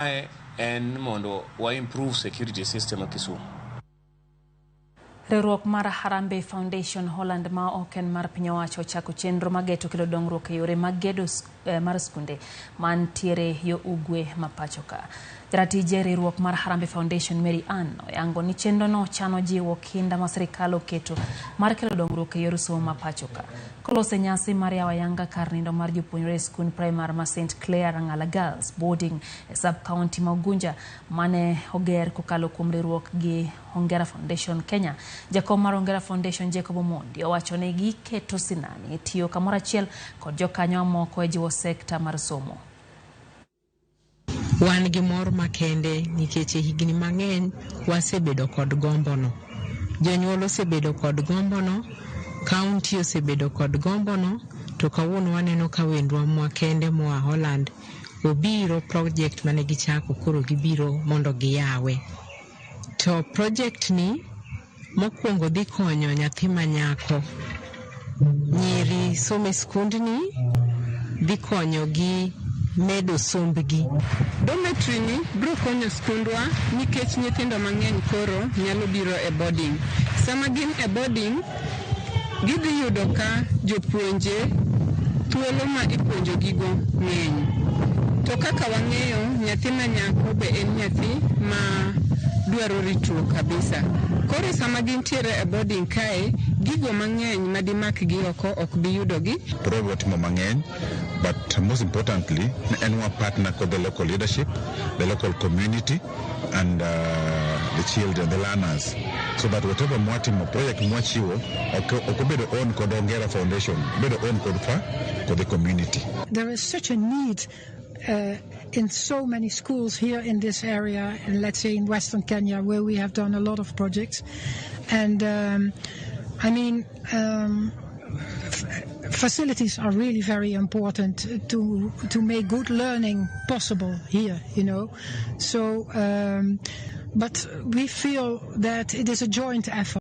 en mondo wa improve security system Kisumu. Riwruok mar Hongera Foundation Holland ma oken mar piny owacho ochako chenro mageto kelo dongruok e yore mag gedo mar sikunde mantiere yo ugwe ma pachoka. Jatije riwruok mar Hongera Foundation Mary Ann oyango ni chenro no chano jiwo kinda ma sirkal oketo mar kelo dongruok e yor somo ma pachoka. Kolose nyasi mar yawo ayanga kar nindo mar jopuonjre skund primary ma St Clair Ngala Girls Boarding e sub county ma Ugunja mane oger kokalo kuom riwruok gi Hongera Foundation Kenya. Jakom mar Hongera Foundation Jacob Omondi owacho ni giketo sinani tiyo kamoro achiel kod jokanyo moko e jiwo sekta mar somo. Wan gi mor makende nikech higni mang'eny wasebedo kod gombono. Jonyuol osebedo kod gombono, county osebedo kod gombono, to kawuono waneno ka wendwa makende moa Holland obiro project mane gichako koro gibiro mondo giyawe. To project ni mokwongo dhi konyo nyathi manyako. Nyiri some skundni dhi konyo gi medo sombgi. Dormitory ni biro konyo skundwa nikech nyithindo mang'eny koro nyalo biro e boarding. Sama gin e boarding, gidhi yudo ka jopuonje thuolo ma ipuonjo gigo ng'eny. To kaka wang'eyo, nyathi manyako be en nyathi ma dwaro ritruok kabisa. Koro sama gintiere e boarding kae, gigo mang'eny madimak gi oko ok bi yudogi. Program timo mang'eny, but most importantly, en wa partner with the local leadership, the local community, and the children, the learners, so that whatever mwatimo project mwachiwo okobedo own kod Hongera Foundation, bedo own kod the community. There is such a need in so many schools here in this area, and let's say in Western Kenya, where we have done a lot of projects. And facilities are really very important to make good learning possible here, you know. So, but we feel that it is a joint effort.